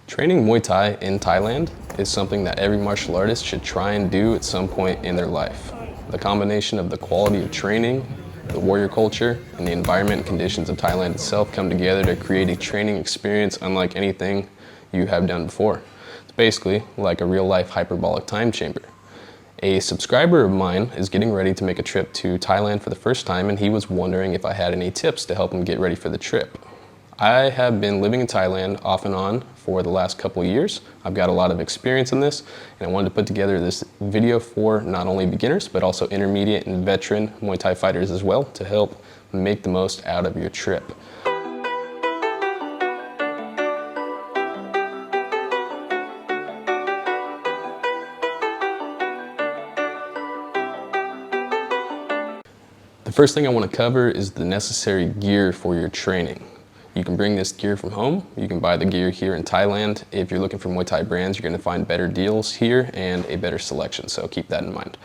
Training Muay Thai in Thailand is something that every martial artist should try and do at some point in their life. The combination of the quality of training, the warrior culture, and the environment and conditions of Thailand itself come together to create a training experience unlike anything you have done before. It's basically like a real-life hyperbolic time chamber. A subscriber of mine is getting ready to make a trip to Thailand for the first time, and he was wondering if I had any tips to help him get ready for the trip. I have been living in Thailand off and on for the last couple of years. I've got a lot of experience in this, and I wanted to put together this video for not only beginners, but also intermediate and veteran Muay Thai fighters as well, to help make the most out of your trip. The first thing I want to cover is the necessary gear for your training. You can bring this gear from home. You can buy the gear here in Thailand. If you're looking for Muay Thai brands, you're going to find better deals here and a better selection, so keep that in mind.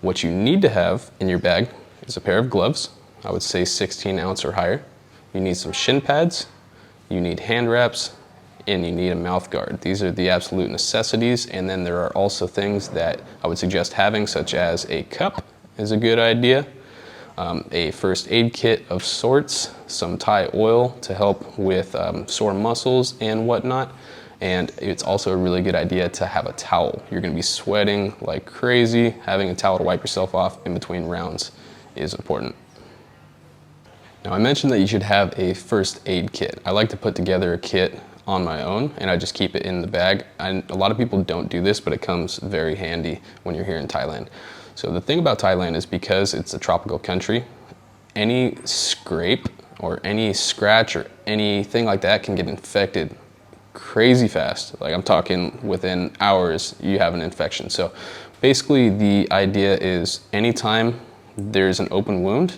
What you need to have in your bag is a pair of gloves, I would say 16 ounce or higher. You need some shin pads, you need hand wraps, and you need a mouth guard. These are the absolute necessities, and then there are also things that I would suggest having, such as a cup is a good idea. A first aid kit of sorts, some Thai oil to help with sore muscles and whatnot. And it's also a really good idea to have a towel. You're gonna be sweating like crazy. Having a towel to wipe yourself off in between rounds is important. Now, I mentioned that you should have a first aid kit. I like to put together a kit on my own, and I just keep it in the bag. And a lot of people don't do this, but it comes very handy when you're here in Thailand. So the thing about Thailand is, because it's a tropical country, any scrape or any scratch or anything like that can get infected crazy fast. Like, I'm talking within hours you have an infection. So basically the idea is, anytime there's an open wound,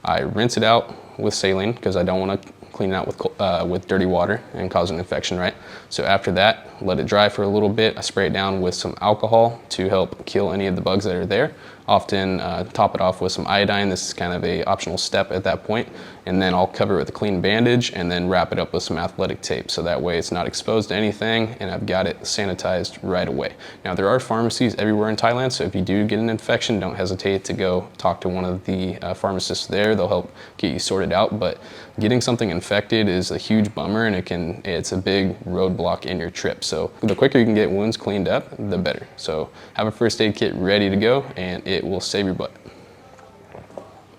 I rinse it out with saline, because I don't want to clean it out with dirty water and cause an infection, right? So after that, let it dry for a little bit. I spray it down with some alcohol to help kill any of the bugs that are there. Often top it off with some iodine. This is kind of a optional step at that point. And then I'll cover it with a clean bandage and then wrap it up with some athletic tape, so that way it's not exposed to anything and I've got it sanitized right away. Now, there are pharmacies everywhere in Thailand, so if you do get an infection, don't hesitate to go talk to one of the pharmacists there. They'll help get you sorted out, but getting something infected is a huge bummer, and it's a big roadblock in your trip. So the quicker you can get wounds cleaned up, the better. So have a first aid kit ready to go, and it will save your butt.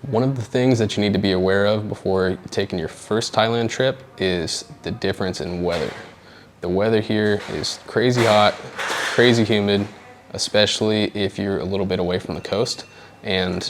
One of the things that you need to be aware of before taking your first Thailand trip is the difference in weather. The weather here is crazy hot, crazy humid, especially if you're a little bit away from the coast. And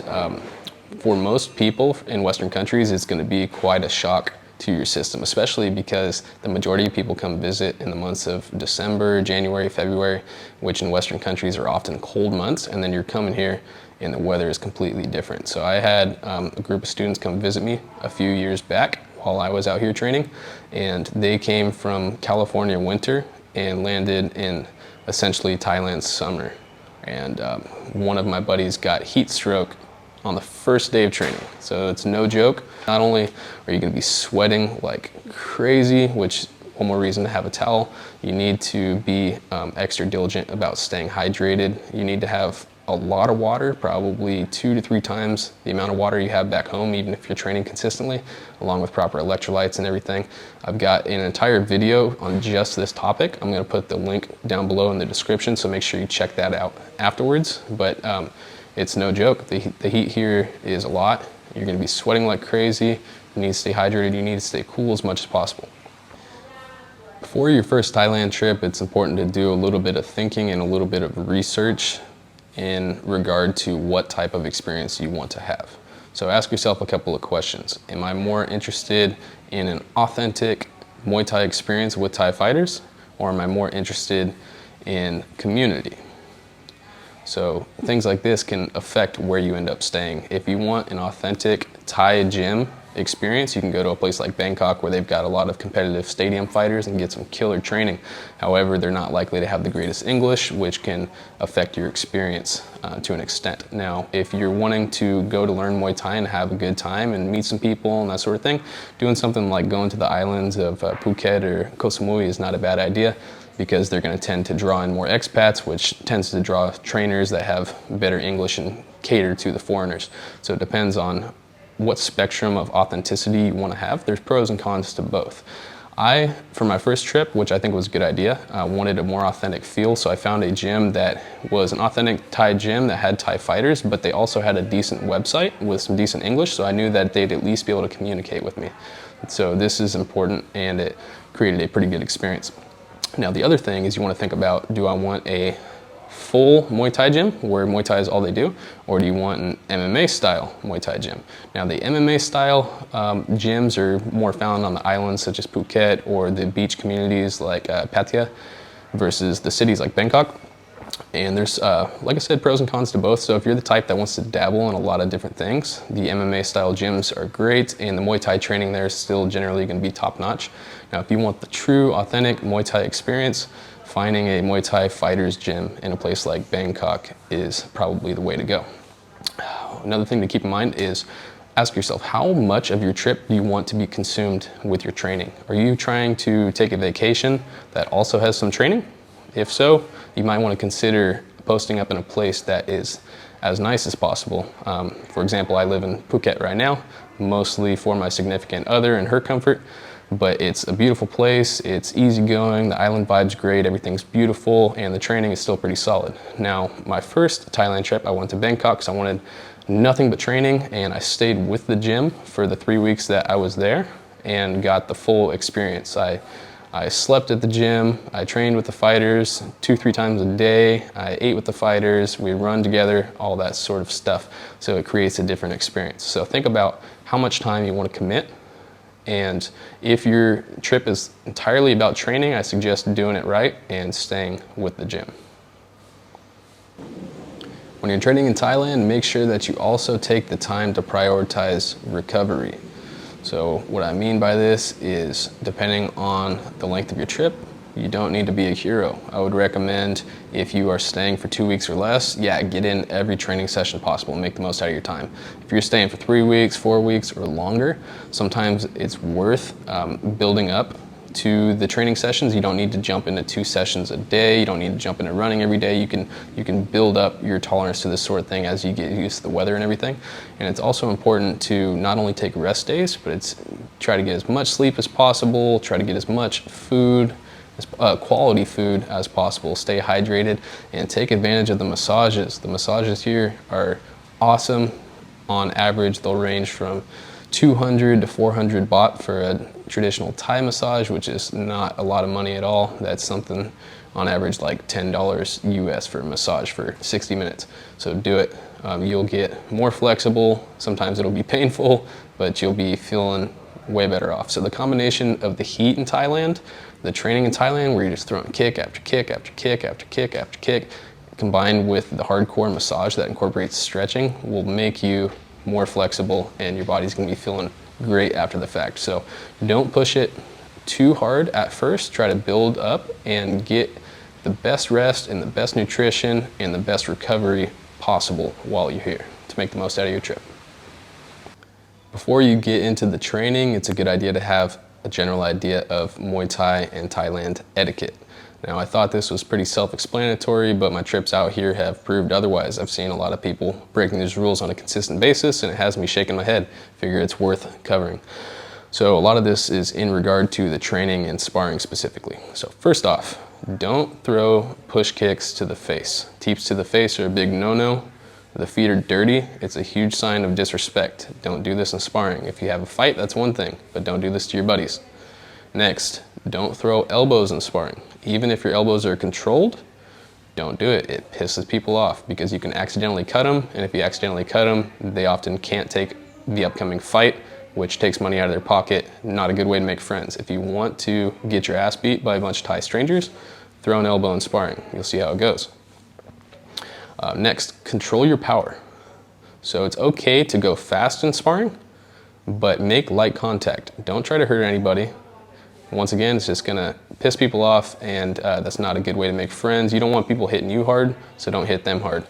for most people in Western countries, it's going to be quite a shock to your system, especially because the majority of people come visit in the months of December, January, February, which in Western countries are often cold months, and then you're coming here and the weather is completely different. So I had a group of students come visit me a few years back while I was out here training, and they came from California winter and landed in essentially Thailand's summer. And one of my buddies got heat stroke on the first day of training. So it's no joke. Not only are you gonna be sweating like crazy, which one more reason to have a towel, you need to be extra diligent about staying hydrated. You need to have a lot of water, probably 2 to 3 times the amount of water you have back home, even if you're training consistently, along with proper electrolytes and everything. I've got an entire video on just this topic. I'm gonna put the link down below in the description, so make sure you check that out afterwards. But it's no joke. The heat here is a lot. You're gonna be sweating like crazy. You need to stay hydrated. You need to stay cool as much as possible. Before your first Thailand trip, it's important to do a little bit of thinking and a little bit of research in regard to what type of experience you want to have. So ask yourself a couple of questions. Am I more interested in an authentic Muay Thai experience with Thai fighters, or am I more interested in community? So things like this can affect where you end up staying. If you want an authentic Thai gym experience, you can go to a place like Bangkok where they've got a lot of competitive stadium fighters and get some killer training. However, they're not likely to have the greatest English, which can affect your experience to an extent. Now, if you're wanting to go to learn Muay Thai and have a good time and meet some people and that sort of thing, doing something like going to the islands of Phuket or Koh Samui is not a bad idea, because they're going to tend to draw in more expats, which tends to draw trainers that have better English and cater to the foreigners. So it depends on what spectrum of authenticity you want to have. There's pros and cons to both. For my first trip, which I think was a good idea, wanted a more authentic feel, so I found a gym that was an authentic Thai gym that had Thai fighters, but they also had a decent website with some decent English, so I knew that they'd at least be able to communicate with me. So this is important, and it created a pretty good experience. Now, the other thing is you want to think about, do I want a full Muay Thai gym where Muay Thai is all they do, or do you want an MMA style Muay Thai gym? Now, the MMA style gyms are more found on the islands such as Phuket or the beach communities like Pattaya versus the cities like Bangkok. And there's, like I said, pros and cons to both. So if you're the type that wants to dabble in a lot of different things, the MMA style gyms are great, and the Muay Thai training there is still generally going to be top notch. Now, if you want the true, authentic Muay Thai experience, finding a Muay Thai fighters gym in a place like Bangkok is probably the way to go. Another thing to keep in mind is ask yourself, how much of your trip do you want to be consumed with your training? Are you trying to take a vacation that also has some training? If so, you might want to consider posting up in a place that is as nice as possible. For example, I live in Phuket right now, mostly for my significant other and her comfort, but it's a beautiful place, it's easygoing, the island vibe's great, everything's beautiful, and the training is still pretty solid. Now, my first Thailand trip, I went to Bangkok, so I wanted nothing but training, and I stayed with the gym for the 3 weeks that I was there and got the full experience. I slept at the gym, I trained with the fighters 2-3 times a day, I ate with the fighters, we run together, all that sort of stuff. So it creates a different experience. So think about how much time you want to commit, and if your trip is entirely about training, I suggest doing it right and staying with the gym. When you're training in Thailand, make sure that you also take the time to prioritize recovery. So what I mean by this is, depending on the length of your trip, you don't need to be a hero. I would recommend, if you are staying for 2 weeks or less, get in every training session possible and make the most out of your time. If you're staying for 3 weeks, 4 weeks, or longer, sometimes it's worth building up to the training sessions. You don't need to jump into 2 sessions a day. You don't need to jump into running every day. You can build up your tolerance to this sort of thing as you get used to the weather and everything. And it's also important to not only take rest days, but try to get as much sleep as possible, try to get as much food, quality food as possible, stay hydrated, and take advantage of the massages. The massages here are awesome. On average, they'll range from 200 to 400 baht for a traditional Thai massage, which is not a lot of money at all. That's something on average like $10 US for a massage for 60 minutes. So do it. You'll get more flexible. Sometimes it'll be painful, but you'll be feeling way better off. So the combination of the heat in Thailand, the training in Thailand where you're just throwing kick after kick after kick after kick after kick, combined with the hardcore massage that incorporates stretching, will make you more flexible, and your body's gonna be feeling great after the fact. So don't push it too hard at first. Try to build up and get the best rest and the best nutrition and the best recovery possible while you're here to make the most out of your trip. Before you get into the training, it's a good idea to have a general idea of Muay Thai and Thailand etiquette. Now, I thought this was pretty self-explanatory, but my trips out here have proved otherwise. I've seen a lot of people breaking these rules on a consistent basis, and it has me shaking my head. Figure it's worth covering. So a lot of this is in regard to the training and sparring specifically. So first off, don't throw push kicks to the face. Teeps to the face are a big no-no. The feet are dirty. It's a huge sign of disrespect. Don't do this in sparring. If you have a fight, that's one thing, but don't do this to your buddies. Next, don't throw elbows in sparring. Even if your elbows are controlled, don't do it. It pisses people off because you can accidentally cut them, and if you accidentally cut them, they often can't take the upcoming fight, which takes money out of their pocket. Not a good way to make friends. If you want to get your ass beat by a bunch of Thai strangers, throw an elbow in sparring. You'll see how it goes. Next, control your power. So it's okay to go fast in sparring, but make light contact. Don't try to hurt anybody. Once again, it's just gonna piss people off, and that's not a good way to make friends. You don't want people hitting you hard, so don't hit them hard.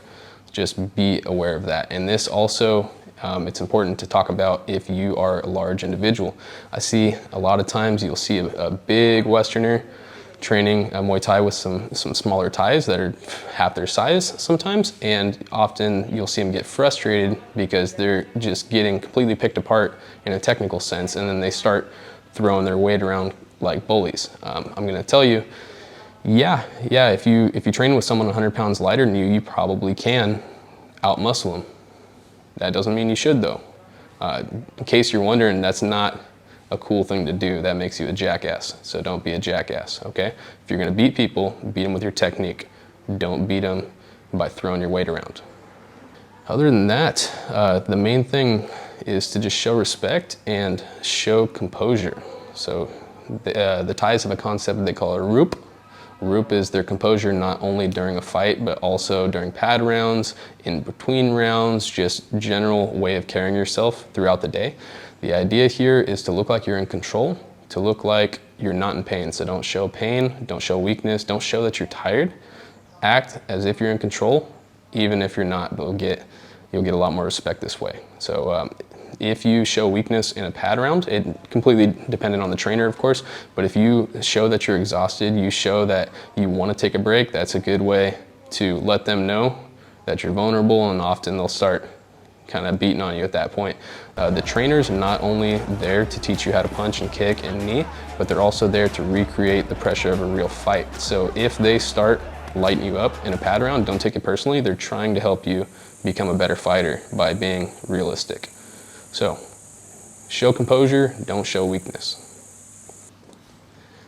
Just be aware of that. And this also, it's important to talk about if you are a large individual. I see a lot of times you'll see a big Westerner training Muay Thai with some smaller Thais that are half their size sometimes, and often you'll see them get frustrated because they're just getting completely picked apart in a technical sense, and then they start throwing their weight around like bullies. I'm gonna tell you, yeah, if you train with someone 100 pounds lighter than you, you probably can outmuscle them. That doesn't mean you should though. In case you're wondering, that's not a cool thing to do. That makes you a jackass. So don't be a jackass, okay? If you're gonna beat people, beat them with your technique. Don't beat them by throwing your weight around. Other than that, the main thing is to just show respect and show composure. So the Thais have a concept they call a roop. Roop is their composure not only during a fight, but also during pad rounds, in between rounds, just general way of carrying yourself throughout the day. The idea here is to look like you're in control, to look like you're not in pain. So don't show pain, don't show weakness, don't show that you're tired. Act as if you're in control, even if you're not, but you'll get a lot more respect this way. So if you show weakness in a pad round, it completely dependent on the trainer, of course, but if you show that you're exhausted, you show that you want to take a break, that's a good way to let them know that you're vulnerable, and often they'll start kind of beating on you at that point. The trainer's not only there to teach you how to punch and kick and knee, but they're also there to recreate the pressure of a real fight. So if they start lighting you up in a pad round, don't take it personally. They're trying to help you become a better fighter by being realistic. So show composure, don't show weakness.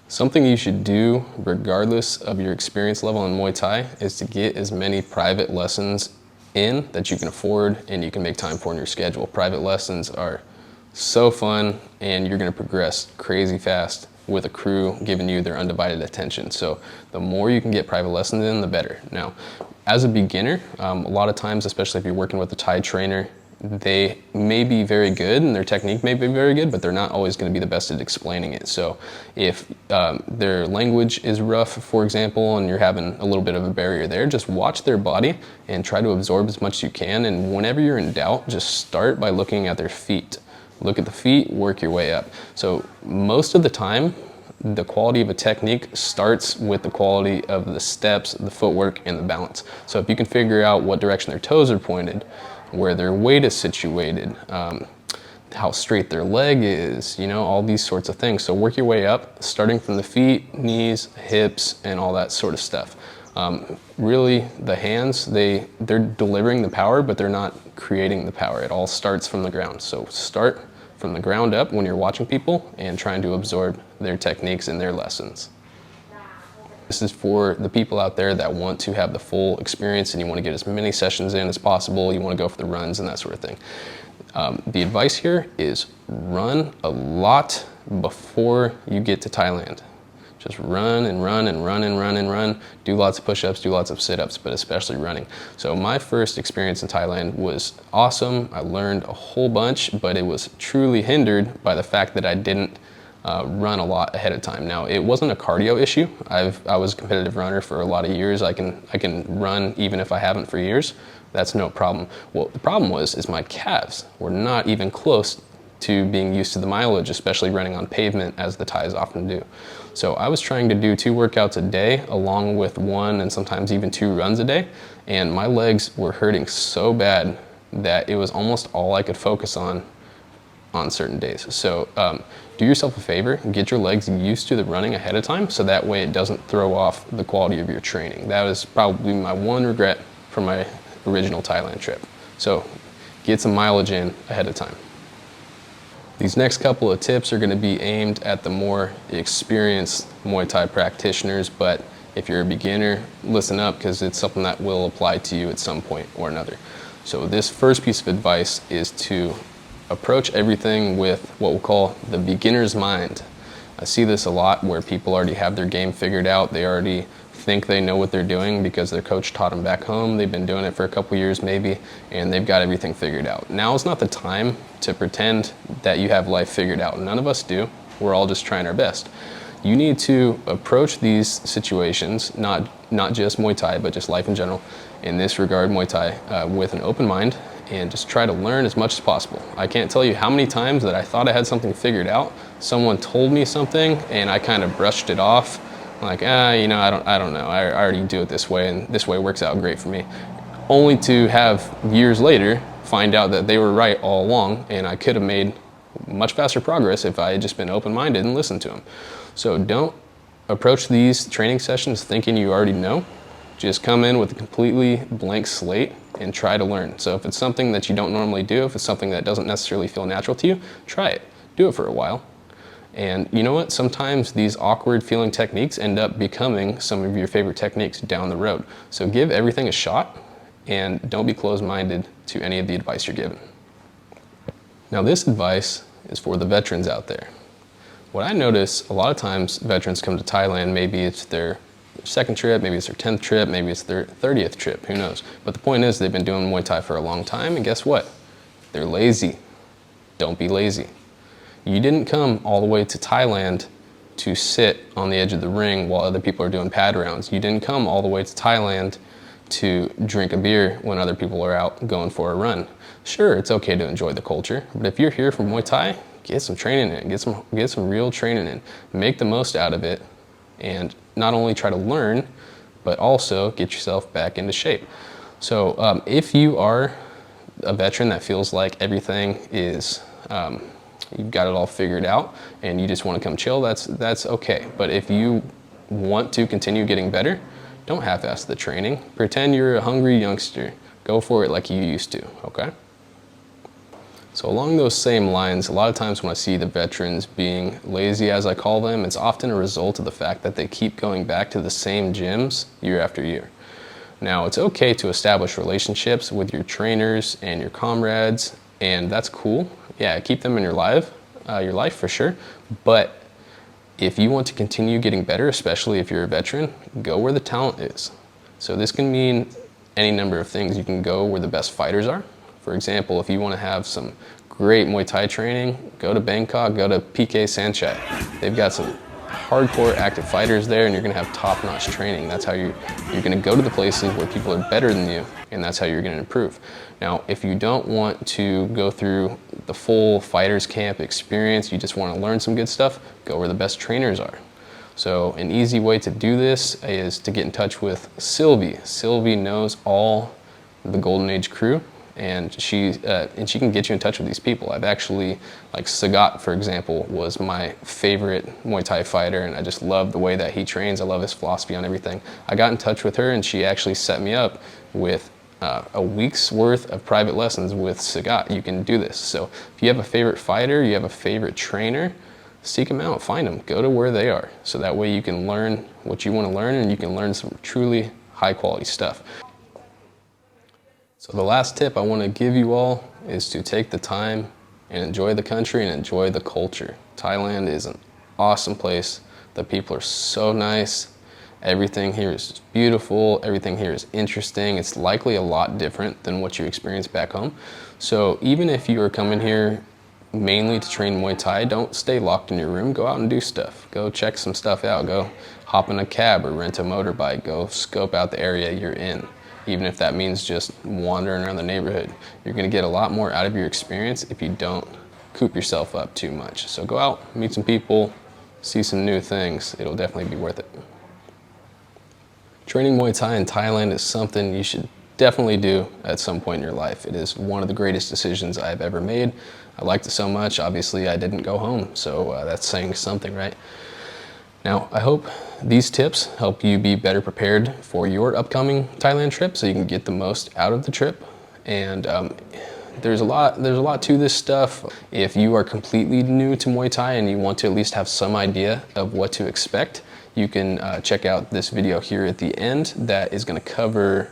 Something you should do regardless of your experience level in Muay Thai is to get as many private lessons in that you can afford and you can make time for in your schedule. Private lessons are so fun, and you're going to progress crazy fast with a crew giving you their undivided attention. So the more you can get private lessons in, the better. Now, as a beginner, a lot of times, especially if you're working with a Thai trainer, they may be very good and their technique may be very good, but they're not always going to be the best at explaining it. So if their language is rough, for example, and you're having a little bit of a barrier there, just watch their body and try to absorb as much as you can. And whenever you're in doubt, just start by looking at their feet. Look at the feet, work your way up. So most of the time, the quality of a technique starts with the quality of the steps, the footwork, and the balance. So if you can figure out what direction their toes are pointed, where their weight is situated, how straight their leg is, all these sorts of things. So work your way up, starting from the feet, knees, hips, and all that sort of stuff. Really, the hands, they're delivering the power, but they're not creating the power. It all starts from the ground. So start from the ground up when you're watching people and trying to absorb their techniques and their lessons. This is for the people out there that want to have the full experience and you want to get as many sessions in as possible. You want to go for the runs and that sort of thing. The advice here is run a lot before you get to Thailand. Just run and run and run and run and run. Do lots of push-ups, do lots of sit-ups, but especially running. So my first experience in Thailand was awesome. I learned a whole bunch, but it was truly hindered by the fact that I didn't run a lot ahead of time. Now, it wasn't a cardio issue. I was a competitive runner for a lot of years. I can run even if I haven't for years. That's no problem. Well, the problem is my calves were not even close to being used to the mileage, especially running on pavement as the Thais often do. So I was trying to do 2 workouts a day along with 1 and sometimes even 2 runs a day, and my legs were hurting so bad that it was almost all I could focus on certain days. So do yourself a favor, get your legs used to the running ahead of time so that way it doesn't throw off the quality of your training. That was probably my one regret from my original Thailand trip. So get some mileage in ahead of time. These next couple of tips are going to be aimed at the more experienced Muay Thai practitioners, but if you're a beginner, listen up because it's something that will apply to you at some point or another. So this first piece of advice is to approach everything with what we'll call the beginner's mind. I see this a lot where people already have their game figured out. They already think they know what they're doing because their coach taught them back home. They've been doing it for a couple years maybe, and they've got everything figured out. Now is not the time to pretend that you have life figured out. None of us do. We're all just trying our best. You need to approach these situations, not just Muay Thai, but just life in general, in this regard, Muay Thai, with an open mind, and just try to learn as much as possible. I can't tell you how many times that I thought I had something figured out. Someone told me something and I kind of brushed it off. Like, you know, I don't know. I already do it this way, and this way works out great for me. Only to have years later find out that they were right all along, and I could have made much faster progress if I had just been open-minded and listened to them. So don't approach these training sessions thinking you already know. Just come in with a completely blank slate and try to learn. So if it's something that you don't normally do, if it's something that doesn't necessarily feel natural to you, try it. Do it for a while. And you know what? Sometimes these awkward feeling techniques end up becoming some of your favorite techniques down the road. So give everything a shot and don't be closed-minded to any of the advice you're given. Now this advice is for the veterans out there. What I notice, a lot of times veterans come to Thailand, maybe it's their second trip, maybe it's their 10th trip, maybe it's their 30th trip, who knows. But the point is they've been doing Muay Thai for a long time, and guess what? They're lazy. Don't be lazy. You didn't come all the way to Thailand to sit on the edge of the ring while other people are doing pad rounds. You didn't come all the way to Thailand to drink a beer when other people are out going for a run. Sure, it's okay to enjoy the culture, but if you're here for Muay Thai, get some training in, get some real training in. Make the most out of it, and not only try to learn, but also get yourself back into shape. So if you are a veteran that feels like everything is, you've got it all figured out and you just want to come chill, that's okay. But if you want to continue getting better, don't half-ass the training. Pretend you're a hungry youngster. Go for it like you used to, okay? So along those same lines, a lot of times when I see the veterans being lazy, as I call them, it's often a result of the fact that they keep going back to the same gyms year after year. Now, it's okay to establish relationships with your trainers and your comrades, and that's cool. Yeah, keep them in your life for sure. But if you want to continue getting better, especially if you're a veteran, go where the talent is. So this can mean any number of things. You can go where the best fighters are. For example, if you want to have some great Muay Thai training, go to Bangkok, go to PK Sanchay. They've got some hardcore active fighters there, and you're going to have top-notch training. That's how you're going to go to the places where people are better than you, and that's how you're going to improve. Now, if you don't want to go through the full fighters camp experience, you just want to learn some good stuff, go where the best trainers are. So an easy way to do this is to get in touch with Sylvie. Sylvie knows all the Golden Age crew, and she can get you in touch with these people. I've actually, like Sagat, for example, was my favorite Muay Thai fighter, and I just love the way that he trains. I love his philosophy on everything. I got in touch with her, and she actually set me up with a week's worth of private lessons with Sagat. You can do this. So if you have a favorite fighter, you have a favorite trainer, seek them out, find them, go to where they are. So that way you can learn what you want to learn, and you can learn some truly high quality stuff. So the last tip I want to give you all is to take the time and enjoy the country and enjoy the culture. Thailand is an awesome place. The people are so nice. Everything here is beautiful. Everything here is interesting. It's likely a lot different than what you experience back home. So even if you are coming here mainly to train Muay Thai, don't stay locked in your room. Go out and do stuff. Go check some stuff out. Go hop in a cab or rent a motorbike. Go scope out the area you're in. Even if that means just wandering around the neighborhood. You're gonna get a lot more out of your experience if you don't coop yourself up too much. So go out, meet some people, see some new things. It'll definitely be worth it. Training Muay Thai in Thailand is something you should definitely do at some point in your life. It is one of the greatest decisions I've ever made. I liked it so much. Obviously, I didn't go home, so that's saying something, right? Now, I hope these tips help you be better prepared for your upcoming Thailand trip so you can get the most out of the trip. And there's a lot to this stuff. If you are completely new to Muay Thai and you want to at least have some idea of what to expect, you can check out this video here at the end that is going to cover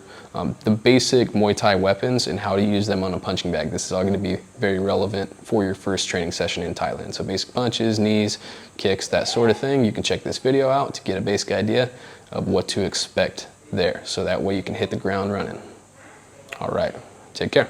the basic Muay Thai weapons and how to use them on a punching bag. This is all going to be very relevant for your first training session in Thailand. So basic punches, knees, kicks, that sort of thing. You can check this video out to get a basic idea of what to expect there. So that way you can hit the ground running. All right, take care.